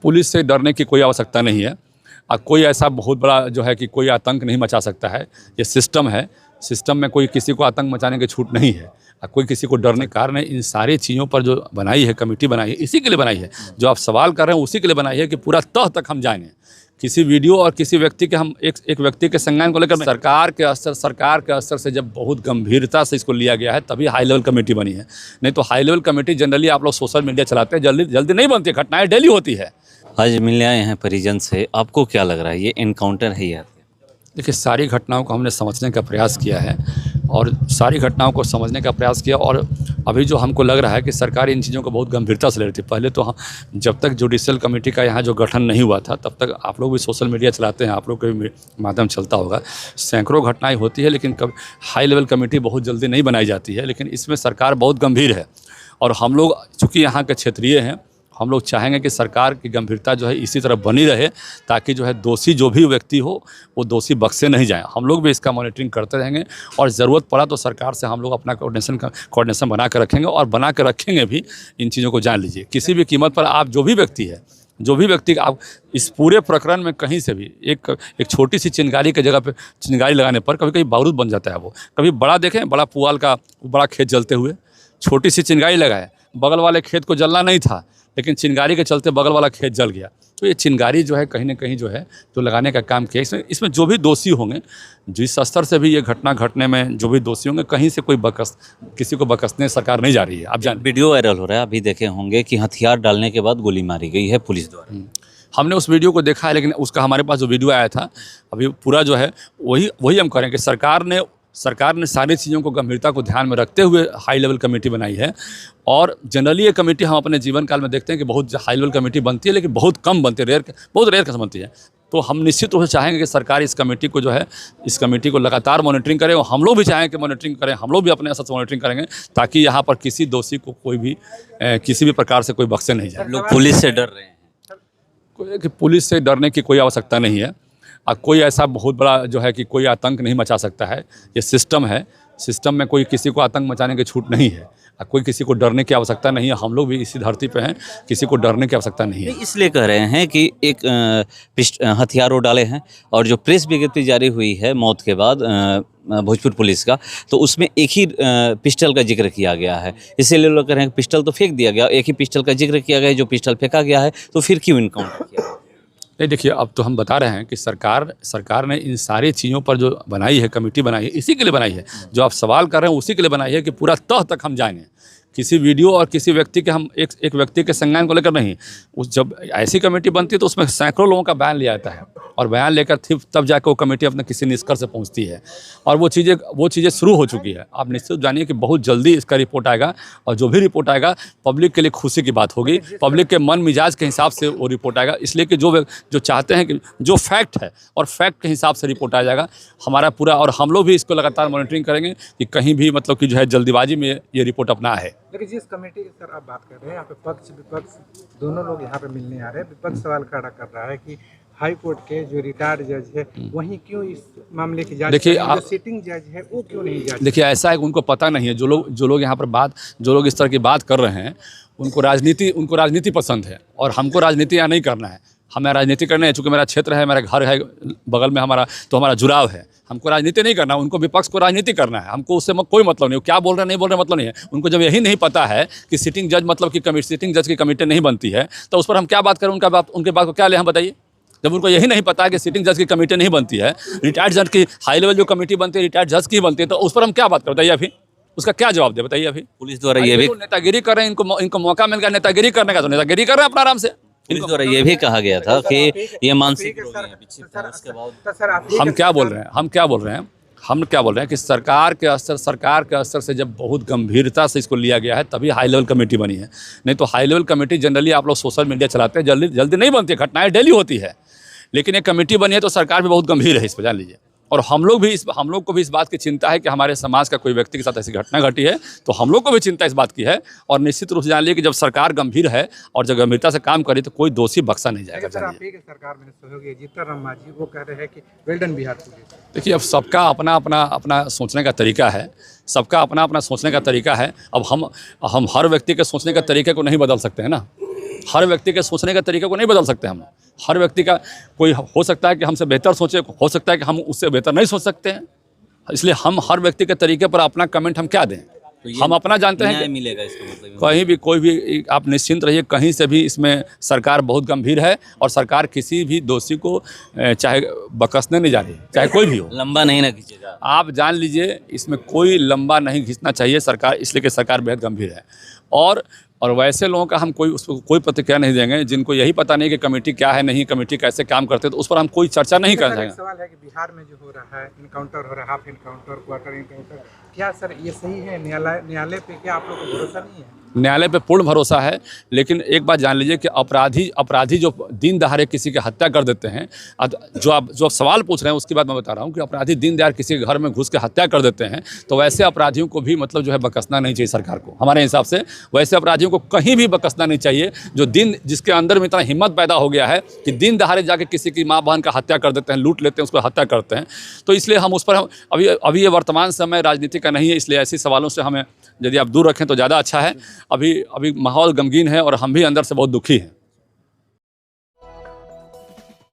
Police से डरने की कोई आवश्यकता नहीं है। कोई ऐसा बहुत बड़ा जो है कि कोई आतंक नहीं मचा सकता है। ये सिस्टम है, सिस्टम में कोई किसी को आतंक मचाने की छूट नहीं है। कोई किसी को डरने कारण इन सारी चीज़ों पर जो बनाई है कमेटी बनाई है, इसी के लिए बनाई है। जो आप सवाल कर रहे हैं उसी के लिए बनाई है कि पूरा तह तक हम जाएंगे। किसी वीडियो और किसी व्यक्ति के हम एक व्यक्ति के संज्ञान को लेकर सरकार के स्तर से जब बहुत गंभीरता से इसको लिया गया है तभी हाई लेवल कमेटी बनी है। नहीं तो हाई लेवल कमेटी जनरली आप लोग सोशल मीडिया चलाते हैं, जल्दी नहीं बनती है, घटनाएं डेली होती है। आज मिलने आए हैं परिजन से, आपको क्या लग रहा है ये एनकाउंटर है या? देखिए, सारी घटनाओं को हमने समझने का प्रयास किया है और सारी घटनाओं को समझने का प्रयास किया और अभी जो हमको लग रहा है कि सरकार इन चीज़ों को बहुत गंभीरता से ले रही थी। पहले तो हम जब तक जुडिशियल कमेटी का यहाँ जो गठन नहीं हुआ था तब तक आप लोग भी सोशल मीडिया चलाते हैं, आप लोग के भी माध्यम चलता होगा, सैकड़ों घटनाएं होती है, लेकिन कब हाई लेवल कमेटी बहुत जल्दी नहीं बनाई जाती है। लेकिन इसमें सरकार बहुत गंभीर है और हम लोग चूँकि यहाँ के क्षेत्रीय हैं, हम लोग चाहेंगे कि सरकार की गंभीरता जो है इसी तरह बनी रहे ताकि जो है दोषी जो भी व्यक्ति हो वो दोषी बख्शे नहीं जाए। हम लोग भी इसका मॉनिटरिंग करते रहेंगे और ज़रूरत पड़ा तो सरकार से हम लोग अपना कोऑर्डिनेशन बना कर रखेंगे और बना कर रखेंगे भी। इन चीज़ों को जान लीजिए, किसी भी कीमत पर आप जो भी व्यक्ति आप इस पूरे प्रकरण में कहीं से भी एक छोटी सी चिंगारी की जगह पे चिंगारी लगाने पर कभी बारूद बन जाता है। वो कभी बड़ा देखें, बड़ा पुआल का बड़ा खेत जलते हुए छोटी सी चिंगारी लगाए, बगल वाले खेत को जलना नहीं था लेकिन चिंगारी के चलते बगल वाला खेत जल गया। तो ये चिंगारी जो है कहीं ना कहीं जो है तो लगाने का काम किया। इसमें जो भी दोषी होंगे, जिस स्तर से भी ये घटना घटने में जो भी दोषी होंगे, कहीं से कोई किसी को बकसने सरकार नहीं जा रही है। आप जान वीडियो वायरल हो रहा है, अभी देखे होंगे कि हथियार डालने के बाद गोली मारी गई है पुलिस द्वारा। हमने उस वीडियो को देखा है, लेकिन उसका हमारे पास जो वीडियो आया था अभी पूरा जो है वही हम करें कि सरकार ने सारी चीज़ों को गंभीरता को ध्यान में रखते हुए हाई लेवल कमेटी बनाई है। और जनरली ये कमेटी हम अपने जीवन काल में देखते हैं कि बहुत हाई लेवल कमेटी बनती है लेकिन बहुत कम बनती है, बहुत रेयर कैसे बनती है। तो हम निश्चित रूप से चाहेंगे कि सरकार इस कमेटी को लगातार मॉनिटरिंग करे और हम लोग भी चाहें कि मॉनिटरिंग करें। हम लोग भी अपने असर से मॉनिटरिंग करेंगे ताकि यहाँ पर किसी दोषी को किसी भी प्रकार से कोई बख्शे नहीं जाए। लोग पुलिस से डर रहे हैं कि पुलिस से डरने की कोई आवश्यकता नहीं है। कोई ऐसा बहुत बड़ा जो है कि कोई आतंक नहीं मचा सकता है। ये सिस्टम है, सिस्टम में कोई किसी को आतंक मचाने की छूट नहीं है। कोई किसी को डरने की आवश्यकता नहीं है। हम लोग भी इसी धरती पे हैं, किसी को डरने की आवश्यकता नहीं है। इसलिए कह रहे हैं कि एक हथियारों डाले हैं और जो प्रेस विज्ञप्ति जारी हुई है मौत के बाद भोजपुर पुलिस का, तो उसमें एक ही पिस्टल का जिक्र किया गया है। इसीलिए लोग कह रहे हैं कि पिस्टल तो फेंक दिया गया, एक ही पिस्टल का जिक्र किया गया है। जो पिस्टल फेंका गया है तो फिर क्यों इनकाउंटर किया? नहीं, देखिए, अब तो हम बता रहे हैं कि सरकार ने इन सारी चीज़ों पर जो बनाई है कमेटी बनाई है, इसी के लिए बनाई है। जो आप सवाल कर रहे हैं उसी के लिए बनाई है कि पूरा तह तक हम जाएंगे। किसी वीडियो और किसी व्यक्ति के हम एक व्यक्ति के संज्ञान को लेकर नहीं। जब ऐसी कमेटी बनती है तो उसमें सैकड़ों लोगों का बयान लिया जाता है और बयान लेकर तब जाकर वो कमेटी अपने किसी निष्कर्ष से पहुंचती है और वो चीज़ें शुरू हो चुकी है। आप निश्चित जानिए कि बहुत जल्दी इसका रिपोर्ट आएगा और जो भी रिपोर्ट आएगा पब्लिक के लिए खुशी की बात होगी। पब्लिक के मन मिजाज के हिसाब से वो रिपोर्ट आएगा। इसलिए कि जो चाहते हैं कि जो फैक्ट है और फैक्ट के हिसाब से रिपोर्ट आ जाएगा हमारा पूरा। और हम लोग भी इसको लगातार मॉनिटरिंग करेंगे कि कहीं भी मतलब कि जो है जल्दीबाजी में ये रिपोर्ट अपना है। लेकिन जिस कमेटी की सर आप बात कर रहे हैं, यहाँ पे पक्ष विपक्ष दोनों लोग यहाँ पे मिलने आ रहे हैं। विपक्ष सवाल खड़ा कर रहा है कि हाई कोर्ट के जो रिटायर्ड जज है वहीं क्यों इस मामले की जांच, देखिए जो सिटिंग जज है वो क्यों नहीं जांच? देखिए, ऐसा है कि उनको पता नहीं है। जो लोग यहाँ पर जो लोग इस तरह की बात कर रहे हैं उनको राजनीति पसंद है और हमको राजनीति यहाँ नहीं करना है। हमें राजनीति करना है, चूँकि मेरा क्षेत्र है, मेरा घर है बगल में हमारा जुड़ाव है। हमको राजनीति नहीं करना, उनको विपक्ष को राजनीति करना है। हमको उससे कोई मतलब नहीं, क्या बोल रहे हैं नहीं बोल रहे मतलब नहीं है। उनको जब यही नहीं पता है कि सिटिंग जज मतलब कि सिटिंग जज की कमेटी नहीं बनती है तो उस पर हम क्या बात करें? उनके बात को क्या ले हम बताइए। जब उनको यही नहीं पता है कि सिटिंग जज की कमेटी नहीं बनती है, रिटायर्ड जज की हाई लेवल जो कमेटी बनती है रिटायर्ड जज की बनती है, तो उस पर हम क्या बात करें? बताइए अभी उसका क्या जवाब दे, बताइए अभी। पुलिस द्वारा ये भी नेतागिरी कर रहे हैं, इनको मौका मिल गया नेतागिरी करने का तो नेतागिरी कर रहे हैं अपना आराम से। पुलिस द्वारा ये भी कहा गया था कि ये मानसिक हम क्या बोल रहे हैं कि सरकार के स्तर से जब बहुत गंभीरता से इसको लिया गया है तभी हाई लेवल कमेटी बनी है। नहीं तो हाई लेवल कमेटी जनरली आप लोग सोशल मीडिया चलाते हैं, जल्दी नहीं बनती है, घटनाएं डेली होती है। लेकिन एक कमेटी बनी है तो सरकार भी बहुत गंभीर है इस पर, जान लीजिए। और हम लोग को भी इस बात की चिंता है कि हमारे समाज का कोई व्यक्ति के साथ ऐसी घटना घटी है तो हम लोग को भी चिंता इस बात की है। और निश्चित रूप से जान लीजिए कि जब सरकार गंभीर है और जब गंभीरता से काम करे तो कोई दोषी बख्शा नहीं जाएगा। सरकार में सहयोगी जीतन राम जी वो कह रहे हैं कि वेल्डन बिहार पुलिस। देखिए, अब सबका अपना सोचने का तरीका है, सबका अपना सोचने का तरीका है। अब हम हर व्यक्ति के सोचने का तरीके को नहीं बदल सकते हैं ना। हर व्यक्ति के सोचने के तरीके को नहीं बदल सकते हम। हर व्यक्ति का कोई हो सकता है कि हमसे बेहतर सोचे, हो सकता है कि हम उससे बेहतर नहीं सोच सकते हैं, इसलिए हम हर व्यक्ति के तरीके पर अपना कमेंट हम क्या दें। तो ये हम अपना जानते हैं न्याय कि मिलेगा इसका मतलब? कहीं भी कोई भी आप निश्चिंत रहिए, कहीं से भी इसमें सरकार बहुत गंभीर है और सरकार किसी भी दोषी को चाहे बकसने नहीं जा रही, चाहे कोई भी हो। लंबा नहीं ना खींचेगा। आप जान लीजिए इसमें कोई लंबा नहीं खींचना चाहिए सरकार, इसलिए कि सरकार बेहद गंभीर है। और वैसे लोगों का हम उस पर कोई प्रतिक्रिया नहीं देंगे जिनको यही पता नहीं कि कमेटी क्या है, नहीं कमेटी कैसे काम करते, तो उस पर हम कोई चर्चा नहीं कर सर, एक जाएंगे। सवाल है कि बिहार में जो हो रहा है, इनकाउंटर हो रहा है, हाफ इनकाउंटर, क्वार्टर इनकाउंटर, क्या सर ये सही है? न्यायालय पे क्या आप लोग को भरोसा नहीं है? न्यायालय पे पूर्ण भरोसा है, लेकिन एक बात जान लीजिए कि अपराधी जो दिन दहाड़े किसी की हत्या कर देते हैं, जो आप सवाल पूछ रहे हैं उसकी बात मैं बता रहा हूँ कि अपराधी दिन दहाड़े किसी के घर में घुस के हत्या कर देते हैं, तो वैसे अपराधियों को भी मतलब जो है बकसना नहीं चाहिए सरकार को। हमारे हिसाब से वैसे अपराधियों को कहीं भी बकसना नहीं चाहिए जो जिसके अंदर में इतना हिम्मत पैदा हो गया है कि दिन दहाड़े जाके किसी की माँ बहन का हत्या कर देते हैं, लूट लेते हैं, उसको हत्या करते हैं। तो इसलिए हम उस पर अभी ये वर्तमान समय राजनीति का नहीं है, इसलिए ऐसे सवालों से हमें यदि आप दूर रखें तो ज़्यादा अच्छा है। अभी माहौल गमगीन है और हम भी अंदर से बहुत दुखी हैं।